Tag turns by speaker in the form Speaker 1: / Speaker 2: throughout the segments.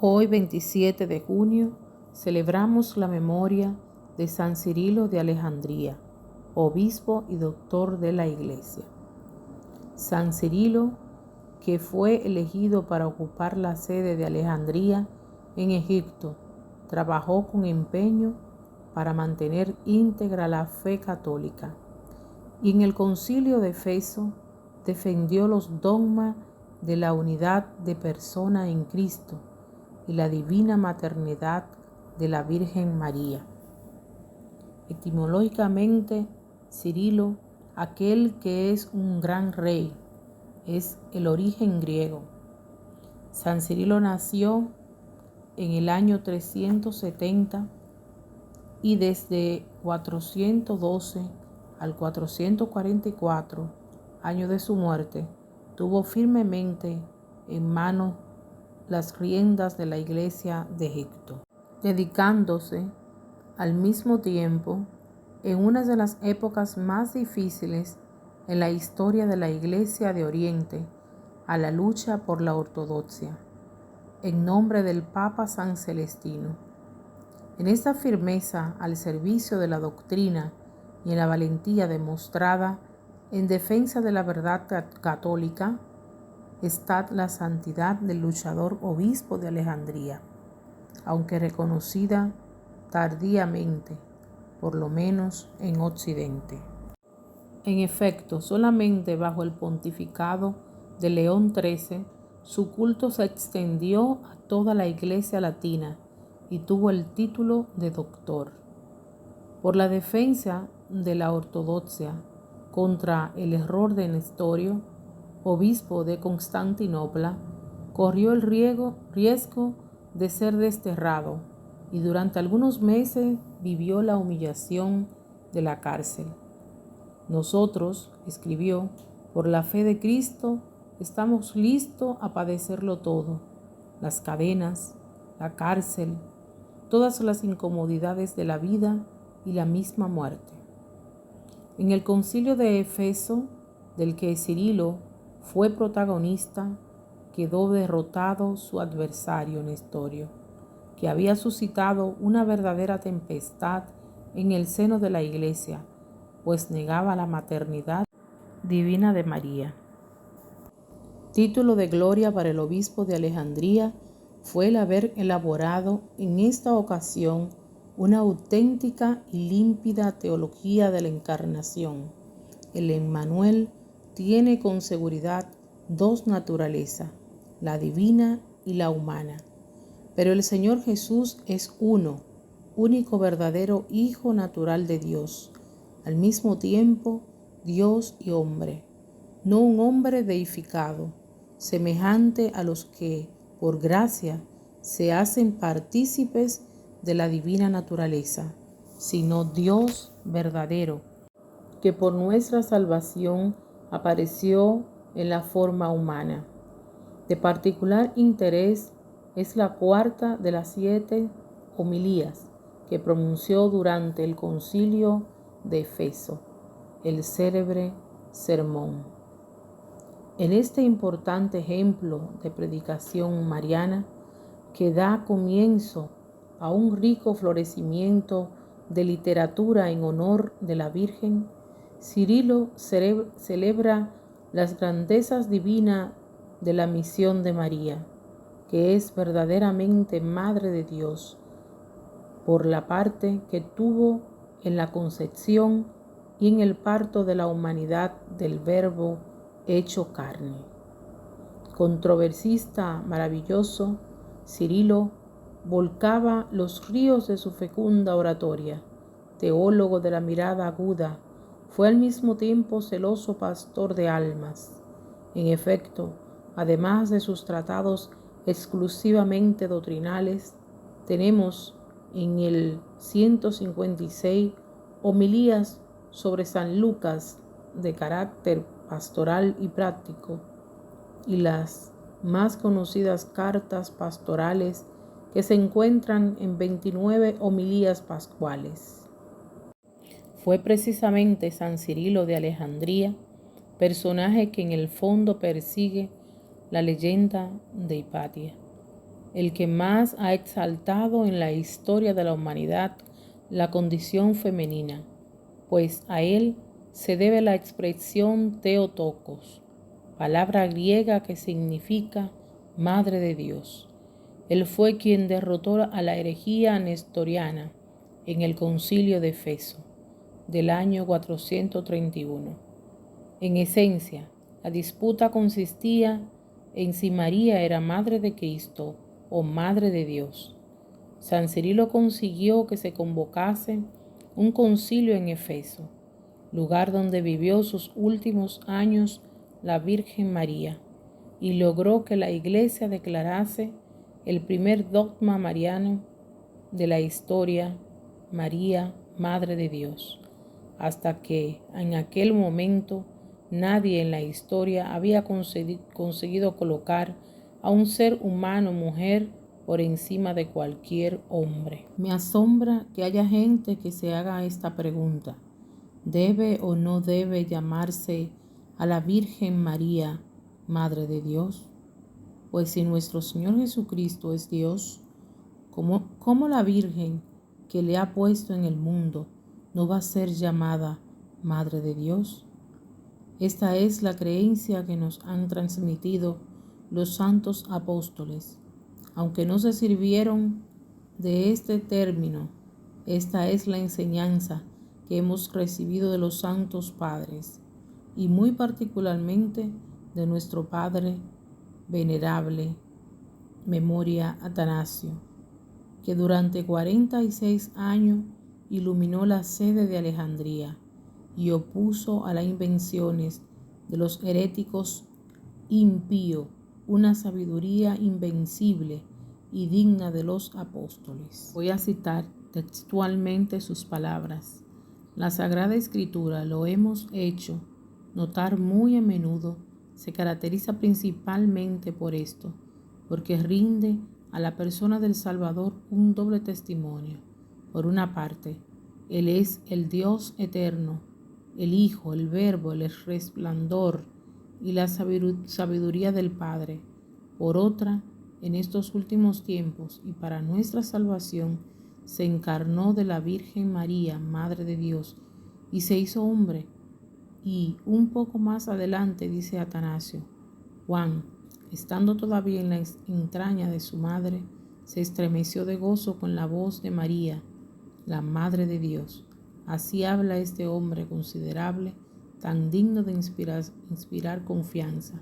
Speaker 1: Hoy, 27 de junio, celebramos la memoria de San Cirilo de Alejandría, obispo y doctor de la Iglesia. San Cirilo, que fue elegido para ocupar la sede de Alejandría en Egipto, trabajó con empeño para mantener íntegra la fe católica y en el Concilio de Éfeso defendió los dogmas de la unidad de persona en Cristo y la divina maternidad de la Virgen María. Etimológicamente, Cirilo, aquel que es un gran rey, es el origen griego. San Cirilo nació en el año 370 y desde 412 al 444, año de su muerte, tuvo firmemente en mano las riendas de la Iglesia de Egipto, dedicándose al mismo tiempo en una de las épocas más difíciles en la historia de la Iglesia de Oriente a la lucha por la ortodoxia, en nombre del Papa San Celestino. En esta firmeza al servicio de la doctrina y en la valentía demostrada en defensa de la verdad católica, está la santidad del luchador obispo de Alejandría, aunque reconocida tardíamente, por lo menos en Occidente. En efecto, solamente bajo el pontificado de León XIII, su culto se extendió a toda la Iglesia latina y tuvo el título de doctor. Por la defensa de la ortodoxia contra el error de Nestorio, obispo de Constantinopla, corrió el riesgo de ser desterrado y durante algunos meses vivió la humillación de la cárcel. Nosotros, escribió, por la fe de Cristo, estamos listos a padecerlo todo, las cadenas, la cárcel, todas las incomodidades de la vida y la misma muerte. En el Concilio de Éfeso, del que Cirilo fue protagonista, quedó derrotado su adversario Nestorio, que había suscitado una verdadera tempestad en el seno de la Iglesia, pues negaba la maternidad divina de María. Título de gloria para el obispo de Alejandría fue el haber elaborado en esta ocasión una auténtica y límpida teología de la Encarnación. El Emmanuel tiene con seguridad dos naturalezas, la divina y la humana. Pero el Señor Jesús es uno, único verdadero Hijo natural de Dios, al mismo tiempo Dios y hombre, no un hombre deificado, semejante a los que, por gracia, se hacen partícipes de la divina naturaleza, sino Dios verdadero, que por nuestra salvación apareció en la forma humana. De particular interés es la cuarta de las 7 homilías que pronunció durante el Concilio de Éfeso, el célebre sermón. En este importante ejemplo de predicación mariana, que da comienzo a un rico florecimiento de literatura en honor de la Virgen, Cirilo celebra las grandezas divinas de la misión de María, que es verdaderamente Madre de Dios, por la parte que tuvo en la concepción y en el parto de la humanidad del Verbo hecho carne. Controversista maravilloso, Cirilo volcaba los ríos de su fecunda oratoria. Teólogo de la mirada aguda, fue al mismo tiempo celoso pastor de almas. En efecto, además de sus tratados exclusivamente doctrinales, tenemos en el 156 homilías sobre San Lucas de carácter pastoral y práctico, y las más conocidas cartas pastorales que se encuentran en 29 homilías pascuales. Fue precisamente San Cirilo de Alejandría, personaje que en el fondo persigue la leyenda de Hipatia. el que más ha exaltado en la historia de la humanidad la condición femenina, pues a él se debe la expresión Theotokos, palabra griega que significa Madre de Dios. Él fue quien derrotó a la herejía nestoriana en el concilio de Éfeso del año 431. En esencia, la disputa consistía en si María era Madre de Cristo o Madre de Dios. San Cirilo consiguió que se convocase un concilio en Éfeso, lugar donde vivió sus últimos años la Virgen María, y logró que la Iglesia declarase el primer dogma mariano de la historia: María, Madre de Dios, hasta que en aquel momento nadie en la historia había conseguido colocar a un ser humano, mujer, por encima de cualquier hombre. Me asombra que haya gente que se haga esta pregunta: ¿debe o no debe llamarse a la Virgen María Madre de Dios? Pues si nuestro Señor Jesucristo es Dios, ¿cómo la Virgen que le ha puesto en el mundo no va a ser llamada Madre de Dios? Esta es la creencia que nos han transmitido los santos apóstoles. Aunque no se sirvieron de este término, esta es la enseñanza que hemos recibido de los santos padres, y muy particularmente de nuestro Padre venerable Memoria Atanasio, que durante 46 años iluminó la sede de Alejandría y opuso a las invenciones de los heréticos impíos una sabiduría invencible y digna de los apóstoles. Voy a citar textualmente sus palabras. La Sagrada Escritura, lo hemos hecho notar muy a menudo, se caracteriza principalmente por esto, porque rinde a la persona del Salvador un doble testimonio. Por una parte, Él es el Dios eterno, el Hijo, el Verbo, el resplandor y la sabiduría del Padre. Por otra, en estos últimos tiempos y para nuestra salvación, se encarnó de la Virgen María, Madre de Dios, y se hizo hombre. Y un poco más adelante dice Atanasio: Juan, estando todavía en la entraña de su madre, se estremeció de gozo con la voz de María, la Madre de Dios. Así habla este hombre considerable, tan digno de inspirar confianza,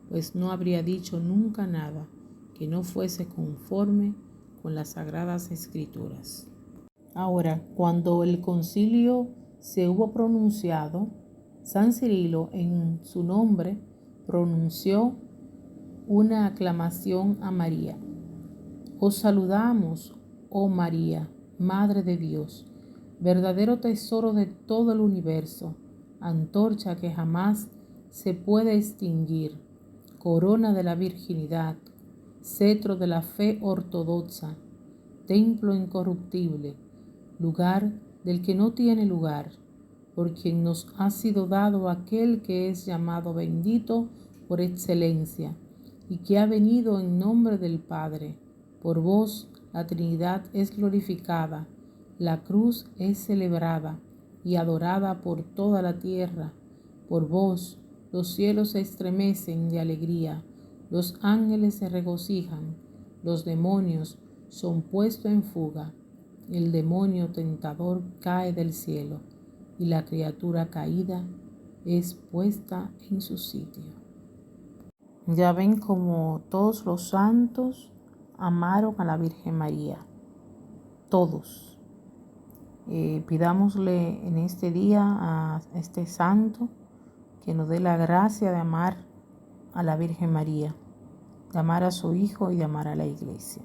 Speaker 1: pues no habría dicho nunca nada que no fuese conforme con las Sagradas Escrituras. Ahora, cuando el concilio se hubo pronunciado, San Cirilo en su nombre pronunció una aclamación a María. Os saludamos, oh María, Madre de Dios, verdadero tesoro de todo el universo, antorcha que jamás se puede extinguir, corona de la virginidad, cetro de la fe ortodoxa, templo incorruptible, lugar del que no tiene lugar, por quien nos ha sido dado aquel que es llamado bendito por excelencia, y que ha venido en nombre del Padre. Por vos la Trinidad es glorificada, la cruz es celebrada y adorada por toda la tierra. Por vos los cielos se estremecen de alegría, los ángeles se regocijan, los demonios son puestos en fuga, el demonio tentador cae del cielo, y la criatura caída es puesta en su sitio. Ya ven como todos los santos amaron a la Virgen María, todos. Pidámosle en este día a este santo que nos dé la gracia de amar a la Virgen María, de amar a su Hijo y de amar a la Iglesia.